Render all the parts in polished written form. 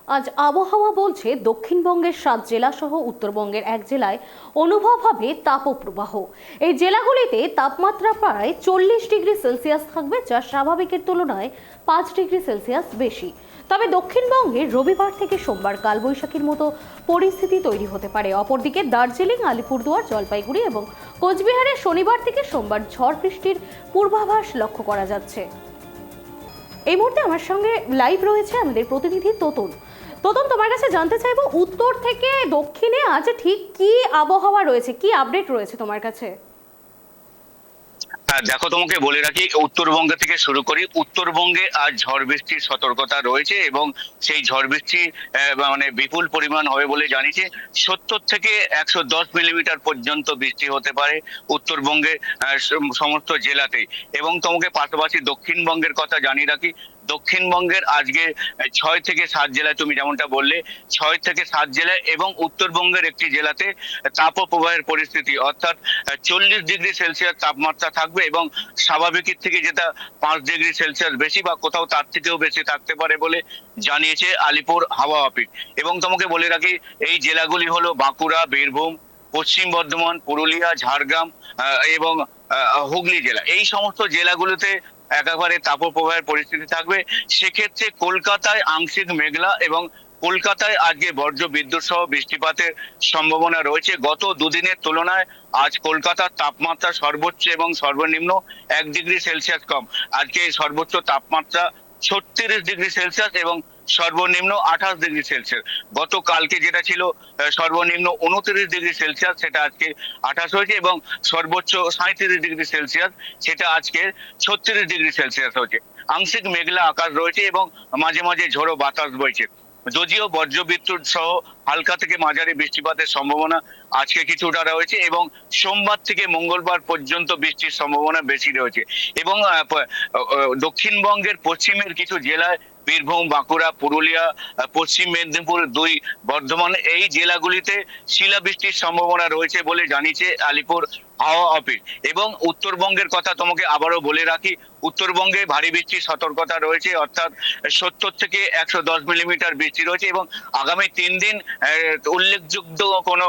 আজ আবহাওয়া বলছে দক্ষিণবঙ্গের 7 জেলা সহ উত্তরবঙ্গের এক জেলায় অনুভব হবে তাপপ্রবাহ। এই জেলাগুলিতে তাপমাত্রা প্রায় 40 ডিগ্রি সেলসিয়াস থাকবে, যা স্বাভাবিকের তুলনায় 5 ডিগ্রি সেলসিয়াস বেশি। তবে দক্ষিণবঙ্গে রবিবার থেকে সোমবার কালবৈশাখীর মতো পরিস্থিতি তৈরি হতে পারে। অপরদিকে দার্জিলিং, আলিপুরদুয়ার, জলপাইগুড়ি এবং কোচবিহারে শনিবার থেকে সোমবার ঝড় বৃষ্টির পূর্বাভাস লক্ষ্য করা যাচ্ছে। এই মুহূর্তে আমার সঙ্গে লাইভ রয়েছে আমাদের প্রতিনিধি তোতন। তোতন, তোমার কাছে জানতে চাইবো, উত্তর থেকে দক্ষিণে আজ ঠিক কি আবহাওয়া রয়েছে, কি আপডেট রয়েছে তোমার কাছে? দেখো, তোমাকে বলে রাখি, উত্তরবঙ্গ থেকে শুরু করি। উত্তরবঙ্গে আজ ঝড় বৃষ্টির সতর্কতা রয়েছে এবং সেই ঝড় বৃষ্টি মানে বিপুল পরিমাণ হবে বলে জানিয়েছে। 70 থেকে 110 মিলিমিটার পর্যন্ত বৃষ্টি হতে পারে উত্তরবঙ্গে সমস্ত জেলাতেই। এবং তোমাকে পাশাপাশি দক্ষিণবঙ্গের কথা জানিয়ে রাখি, দক্ষিণবঙ্গের আজকে 6 থেকে 7 জেলায়, তুমি যেমনটা বললে 6 থেকে 7 জেলায় এবং উত্তরবঙ্গের একটি জেলাতে তাপপ্রবাহের পরিস্থিতি, অর্থাৎ 40 ডিগ্রি সেলসিয়াস তাপমাত্রা থাকবে এবং স্বাভাবিকের থেকে যেটা 5 ডিগ্রি সেলসিয়াস বেশি বা কোথাও তার থেকেও বেশি থাকতে পারে বলে জানিয়েছে আলিপুর হাওয়া অফিস। এবং তোমাকে বলে রাখি, এই জেলাগুলি হলো বাঁকুড়া, বীরভূম, পশ্চিম বর্ধমান, পুরুলিয়া, ঝাড়গ্রাম এবং হুগলি জেলা। এই সমস্ত জেলাগুলোতে একেবারে তাপপ্রবাহের পরিস্থিতি থাকবে। সেক্ষেত্রে কলকাতায় আংশিক মেঘলা এবং কলকাতায় আজকে বজ্র বিদ্যুৎ সহ বৃষ্টিপাতের সম্ভাবনা রয়েছে। গত দুদিনের তুলনায় আজ কলকাতার তাপমাত্রা সর্বোচ্চ এবং সর্বনিম্ন 1 ডিগ্রি সেলসিয়াস কম। আজকে সর্বোচ্চ তাপমাত্রা 36 ডিগ্রি সেলসিয়াস এবং সর্বনিম্ন 28 ডিগ্রি সেলসিয়াস। গতকালকে যেটা ছিল সর্বনিম্ন 29 ডিগ্রি সেলসিয়াস, সেটা আজকে 28 হয়েছে এবং সর্বোচ্চ 37 ডিগ্রি সেলসিয়াস, সেটা আজকে 36 ডিগ্রি সেলসিয়াস হয়েছে। আংশিক মেঘলা আকাশ রয়েছে এবং মাঝে মাঝে ঝোড়ো বাতাস বইছে। যদিও বজ্রবিদ্যুৎ সহ হালকা থেকে মাঝারি বৃষ্টিপাতের সম্ভাবনা আজকে কিছুটা রয়েছে এবং সোমবার থেকে মঙ্গলবার পর্যন্ত বৃষ্টির সম্ভাবনা বেশি রয়েছে। এবং দক্ষিণবঙ্গের পশ্চিমের কিছু জেলায়, বীরভূম, বাঁকুড়া, পুরুলিয়া, পশ্চিম মেদিনীপুর, 2 বর্ধমান, এই জেলাগুলিতে শিলাবৃষ্টির সম্ভাবনা রয়েছে বলে জানিয়েছে আলিপুর হাওয়া অফিস। এবং উত্তরবঙ্গের কথা তোমাকে আবারও বলে রাখি, উত্তরবঙ্গে ভারী বৃষ্টির সতর্কতা রয়েছে, অর্থাৎ 70 থেকে 110 মিলিমিটার বৃষ্টি রয়েছে এবং আগামী 3 দিন উল্লেখযোগ্য কোনো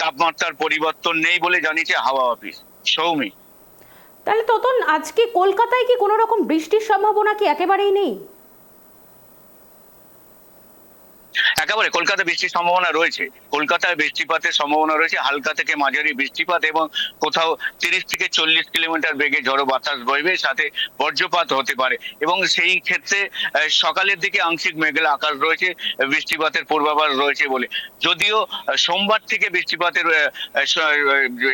তাপমাত্রার পরিবর্তন নেই বলে জানিয়েছে হাওয়া অফিস। সৌমি, তাহলে তোতন, আজকে কলকাতায় কি কোনো রকম বৃষ্টির সম্ভাবনা কি একেবারেই নেই? একেবারে কলকাতা বৃষ্টির সম্ভাবনা রয়েছে। কলকাতায় বৃষ্টিপাতের সম্ভাবনা রয়েছে, হালকা থেকে মাঝারি বৃষ্টিপাত এবং কোথাও 30 থেকে 40 কিলোমিটার বেগে ঝড়ো বাতাস বইবে, সাথে বজ্রপাত হতে পারে। এবং সেই ক্ষেত্রে সকালের দিকে আংশিক মেঘলা আকাশ রয়েছে, বৃষ্টিপাতের পূর্বাভাস রয়েছে বলে। যদিও সোমবার থেকে বৃষ্টিপাতের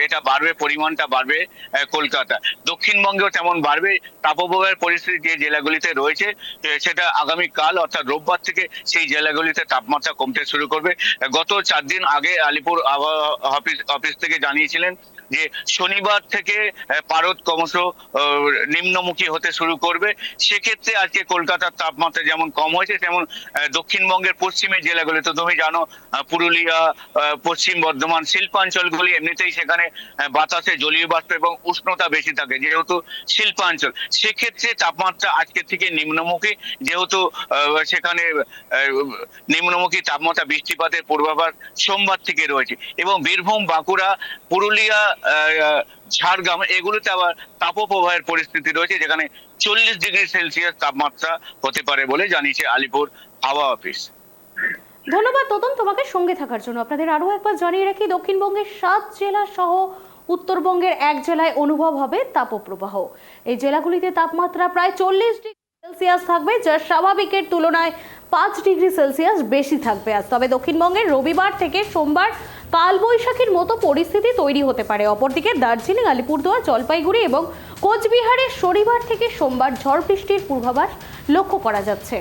এটা বাড়বে, পরিমাণটা বাড়বে কলকাতা। দক্ষিণবঙ্গেও তেমন বাড়বে। তাপপ্রবাহের পরিস্থিতি যে জেলাগুলিতে রয়েছে, সেটা আগামীকাল অর্থাৎ রোববার থেকে সেই জেলাগুলিতে তাপমাত্রা কমতে শুরু করবে। গত 4 দিন আগে আলিপুর আবহাওয়া অফিস থেকে জানিয়েছিলেন যে শনিবার থেকে পারদ ক্রমশ নিম্নমুখী হতে শুরু করবে। সেক্ষেত্রে আজকে কলকাতার তাপমাত্রা যেমন কম হয়েছে, তেমন দক্ষিণবঙ্গের পশ্চিমের জেলাগুলি, তো তুমি জানো, পুরুলিয়া, পশ্চিম বর্ধমান, শিল্পাঞ্চলগুলি এমনিতেই সেখানে বাতাসে জলীয় বাষ্প এবং উষ্ণতা বেশি থাকে যেহেতু শিল্পাঞ্চল। সেক্ষেত্রে তাপমাত্রা আজকে থেকে নিম্নমুখী, যেহেতু সেখানে নিম্নমুখী তাপমাত্রা, বৃষ্টিপাতের পূর্বাভাস সোমবার থেকে রয়েছে। এবং বীরভূম, বাঁকুড়া, পুরুলিয়া, ঝাড়গ্রাম, এগুলোতে আবার তাপপ্রবাহের পরিস্থিতি রয়েছে, যেখানে 40 ডিগ্রি সেলসিয়াস তাপমাত্রা হতে পারে বলে জানিয়েছে আলিপুর হাওয়া অফিস। ধন্যবাদ তোতন তোমাকে সঙ্গে থাকার জন্য। আপনাদের আরো একবার জানিয়ে রাখি, দক্ষিণবঙ্গের 7 জেলা সহ উত্তরবঙ্গের এক জেলায় অনুভব হবে তাপপ্রবাহ। এই জেলাগুলিতে তাপমাত্রা প্রায় 40 ডিগ্রি সেলসিয়াস থাকবে, যা স্বাভাবিকের তুলনায় 5 ডিগ্রি সেলসিয়াস বেশি থাকবে আজ। তবে দক্ষিণবঙ্গের রবিবার থেকে সোমবার কালবৈশাখীর মতো পরিস্থিতি তৈরি হতে পারে। অপরদিকে দার্জিলিং, আলিপুরদুয়ার, জলপাইগুড়ি এবং কোচবিহারে শনিবার থেকে সোমবার ঝড় বৃষ্টির পূর্বাভাস লক্ষ্য করা যাচ্ছে।